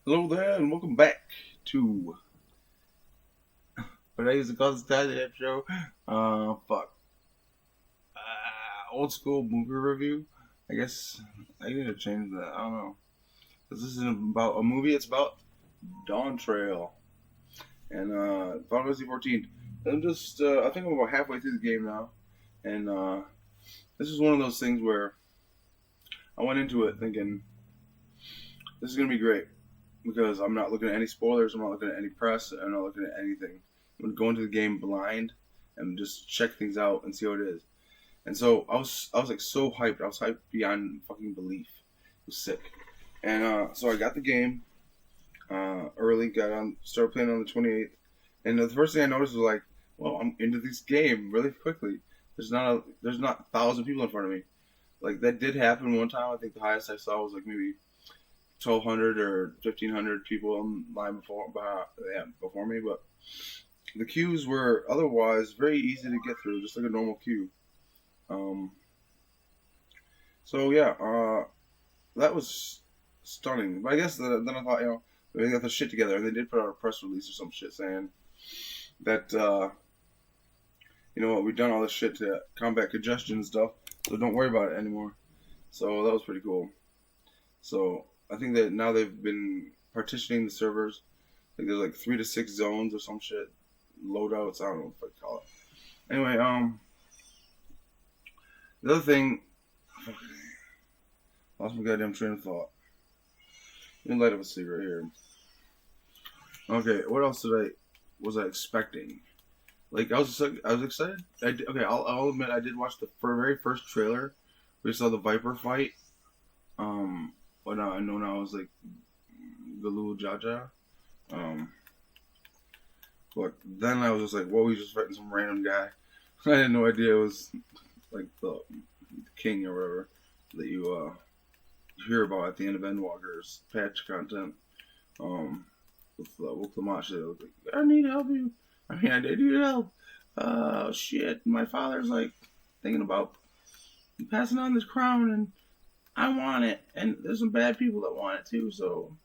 Hello there, and welcome back to today's the Cause Tide show. Fuck. Old school movie review. I guess I need to change that. I don't know. This isn't about a movie, it's about DAWNTRAil. And Final Fantasy 14. I'm just, I think I'm about halfway through the game now. And this is one of those things where I went into it thinking, this is going to be great. Because I'm not looking at any spoilers, I'm not looking at any press, I'm not looking at anything. I'm gonna go into the game blind and just check things out and see how it is. And so I was like so hyped. I was hyped beyond fucking belief. It was sick. And so I got the game early, started playing on the 28th. And the first thing I noticed was like, well, I'm into this game really quickly. There's not 1,000 people in front of me. Like that did happen one time. I think the highest I saw was like maybe 1,200 or 1,500 people in line before me, but the queues were otherwise very easy to get through, just like a normal queue. Um, so yeah, that was stunning. But I guess then I thought, they got their shit together, and they did put out a press release or some shit saying that we've done all this shit to combat congestion and stuff, so don't worry about it anymore. So that was pretty cool. So I think that now they've been partitioning the servers. Like there's like 3 to 6 zones or some shit. Loadouts, I don't know what I call it. Anyway, the other thing, lost my goddamn train of thought. Let me light up a cigarette here. Okay, what else was I expecting? Like I was excited. I'll admit I did watch the very first trailer. We saw the Viper fight. But now I know now it was like the little Jaja. But then I was just like, whoa, he's just fighting some random guy. I had no idea it was like the king or whatever that you hear about at the end of Endwalker's patch content. With Lamont shit, I was like, I need help you. I mean, I did need help. Shit. My father's like thinking about passing on this crown, and I want it, and there's some bad people that want it too, so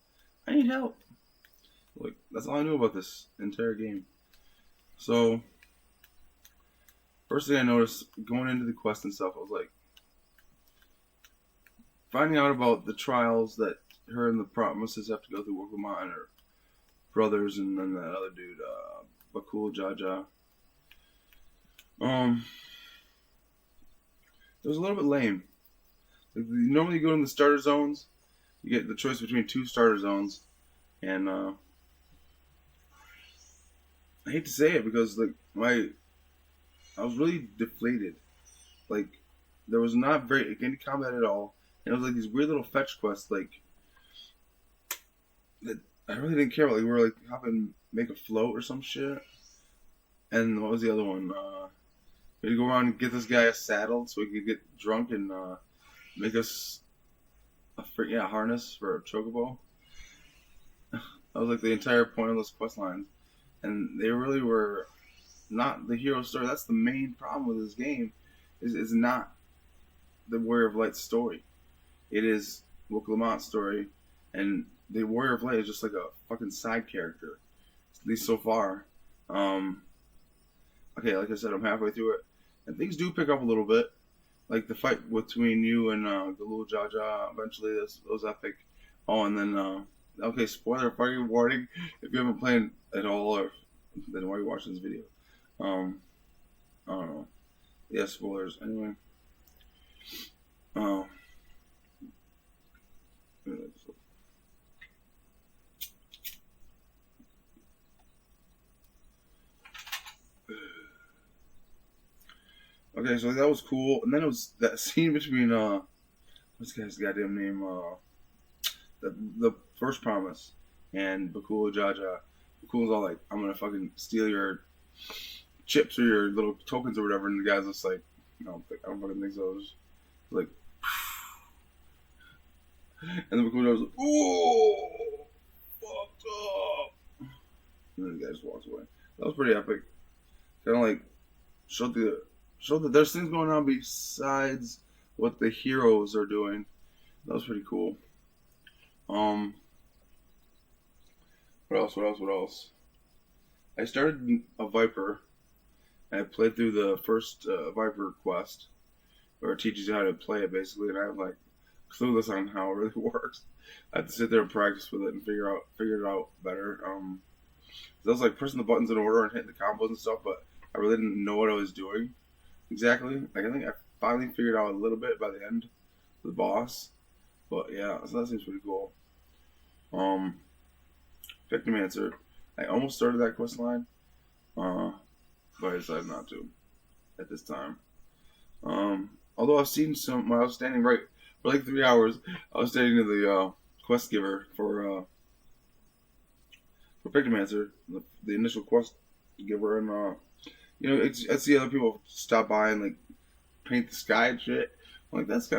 I need help. Like, that's all I knew about this entire game. So, first thing I noticed going into the quest and stuff, I was like, finding out about the trials that her and the Promises have to go through, Wokomon and her brothers, and then that other dude, Bakul Jaja. It was a little bit lame. Like, normally you go in the starter zones, you get the choice between 2 starter zones, and I hate to say it because like I was really deflated. Like there was not any combat at all, and it was like these weird little fetch quests like that I really didn't care about. Like we were like helping make a float or some shit. And what was the other one? We had to go around and get this guy a saddle so we could get drunk and make us a harness for a chocobo. That was like the entire point of those quest lines. And they really were not the hero story. That's the main problem with this game. Is not the Warrior of Light's story. It is Wook Lamont's story, and the Warrior of Light is just like a fucking side character, at least so far. Okay, like I said, I'm halfway through it, and things do pick up a little bit. Like the fight between you and Galul Jaja, eventually that was epic. Oh, and then okay, spoiler fucking warning. If you haven't played at all, then why are you watching this video? I don't know. Yeah, spoilers. Anyway. Okay, so that was cool. And then it was that scene between what's the guy's goddamn name? The first promise and Bakula Jaja. Bakula's all like, I'm gonna fucking steal your chips or your little tokens or whatever, and the guy's just like, no, I don't fucking think so. It was like, and then Bakula was like, ooh, fucked up. And then the guy just walks away. That was pretty epic. Kind of like showed that there's things going on besides what the heroes are doing. That was pretty cool. What else? What else? What else? I started a Viper. And I played through the first Viper quest, where it teaches you how to play it basically, and I'm like clueless on how it really works. I had to sit there and practice with it and figure it out better. So I was like pressing the buttons in order and hitting the combos and stuff, but I really didn't know what I was doing exactly. Like I think I finally figured out a little bit by the end of the boss. But yeah, so that seems pretty cool. Victimancer. I almost started that quest line, but I decided not to at this time. Although I've seen some, when I was standing right for like 3 hours, I was standing to the quest giver for Victimancer, the initial quest giver, and you know, I see other people stop by and like paint the sky and shit. I'm like, that's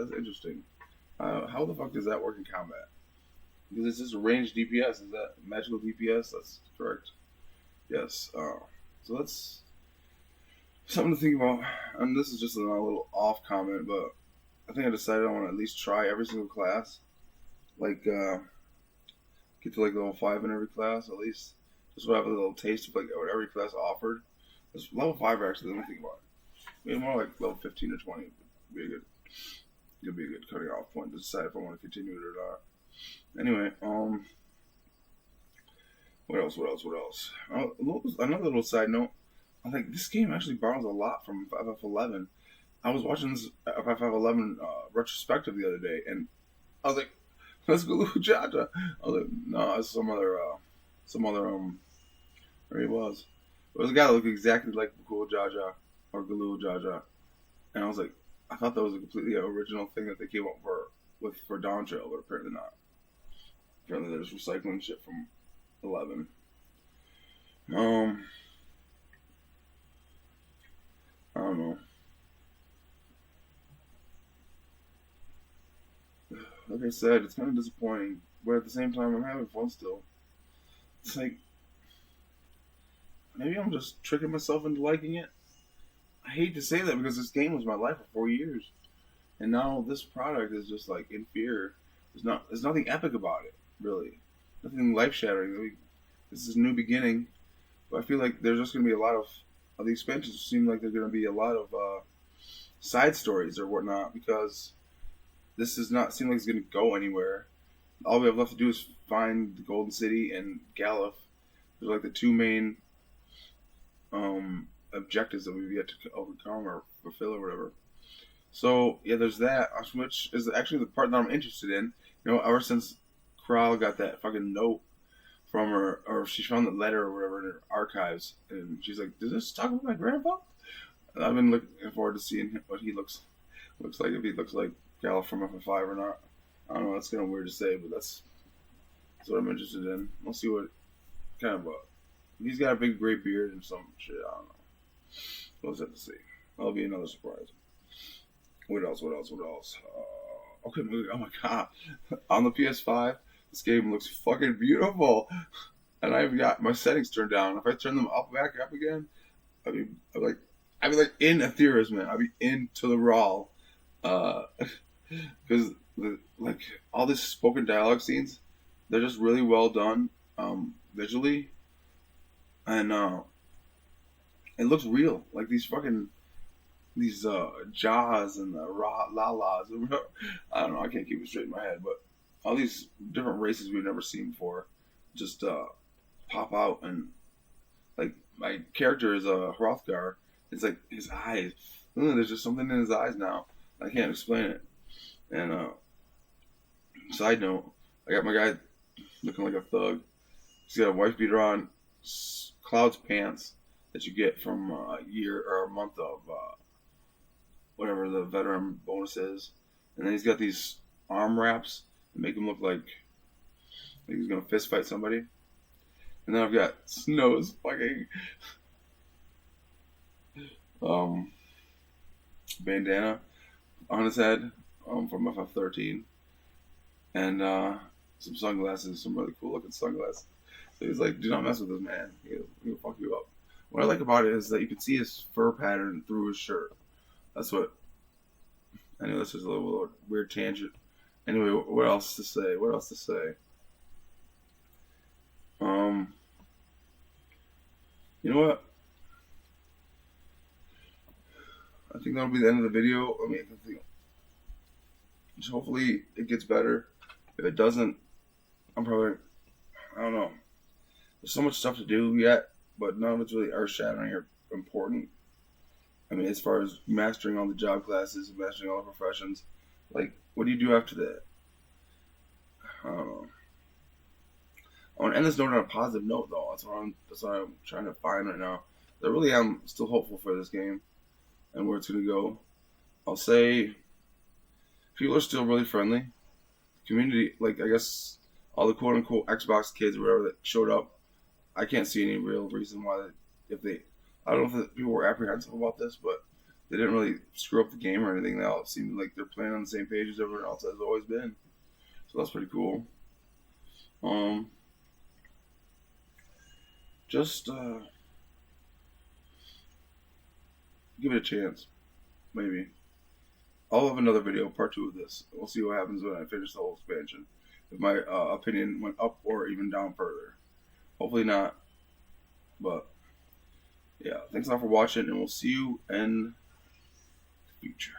interesting. How the fuck does that work in combat? Because it's just a ranged DPS. Is that magical DPS? That's correct. Yes. So that's something to think about. And this is just a little off comment, but I think I decided I want to at least try every single class. Like, get to like level 5 in every class at least. Just so I have a little taste of like what every class offered. It's level 5 actually, let me think about it. Maybe more like level 15 or 20 would be a good cutting off point to decide if I want to continue it or not. Anyway, what else? Another little side note. I think this game actually borrows a lot from FF11. I was watching this FF11 retrospective the other day, and I was like, "Let's go, Jaja." I was like, "No, it's some other, where he was." It was a guy that looked exactly like Cool Jaja or Galoo Jaja, and I was like, I thought that was a completely original thing that they came up for DAWNTRAIL, but apparently not. Apparently they're just recycling shit from 11. I don't know. Like I said, it's kind of disappointing, but at the same time, I'm having fun still. It's like, maybe I'm just tricking myself into liking it. I hate to say that because this game was my life for 4 years, and now this product is just like inferior. There's nothing epic about it, really. Nothing life shattering. I mean, this is a new beginning, but I feel like there's just going to be a lot of the expansions seem like there's going to be a lot of side stories or whatnot, because this does not seem like it's going to go anywhere. All we have left to do is find the Golden City and Galuf. They're like the two main objectives that we've yet to overcome or fulfill or whatever. So yeah, there's that, which is actually the part that I'm interested in. You know, ever since Corral got that fucking note from her, or she found the letter or whatever in her archives, and she's like, "Does this talk about my grandpa?" And I've been looking forward to seeing what he looks like, if he looks like Galuf from FF5 or not. I don't know. That's kind of weird to say, but that's what I'm interested in. We'll see what kind of he's got a big gray beard and some shit. I don't know. We'll just have to see. That'll be another surprise. What else? Okay, oh my god. On the PS5, this game looks fucking beautiful. And I've got my settings turned down. If I turn them back up again, I'd be like in Aetheris, man. I'd be into the raw. Because like all these spoken dialogue scenes, they're just really well done visually, and it looks real. Like these jaws and the lalas. I don't know. I can't keep it straight in my head, but all these different races we've never seen before just pop out, and like my character is Hrothgar. It's like his eyes. There's just something in his eyes now. I can't explain it. And side note, I got my guy looking like a thug. He's got a wife beater on, Cloud's pants that you get from a year or a month of whatever the veteran bonus is, and then he's got these arm wraps that make him look like he's gonna fist fight somebody. And then I've got Snow's fucking bandana on his head from FF13, and some sunglasses, some really cool looking sunglasses. So he's like, "Do not mess with this man. He'll fuck you up." What I like about it is that you can see his fur pattern through his shirt. That's what. I know this is a little weird tangent. Anyway, what else to say? You know what? I think that'll be the end of the video. I mean, I think, just hopefully it gets better. If it doesn't, I'm probably, I don't know. There's so much stuff to do yet, but none of it's really earth-shattering or important. I mean, as far as mastering all the job classes, mastering all the professions, like, what do you do after that? I don't know. I want to end this note on a positive note, though. That's what I'm trying to find right now. I really am still hopeful for this game and where it's going to go. I'll say people are still really friendly. Community, like, I guess all the quote-unquote Xbox kids or whatever that showed up, I can't see any real reason why I don't know if people were apprehensive about this, but they didn't really screw up the game or anything. They all seemed like they're playing on the same page as everyone else has always been. So that's pretty cool. Just give it a chance, maybe. I'll have another video, part 2 of this. We'll see what happens when I finish the whole expansion. If my opinion went up or even down further. Hopefully not. But, yeah. Thanks a lot for watching, and we'll see you in the future.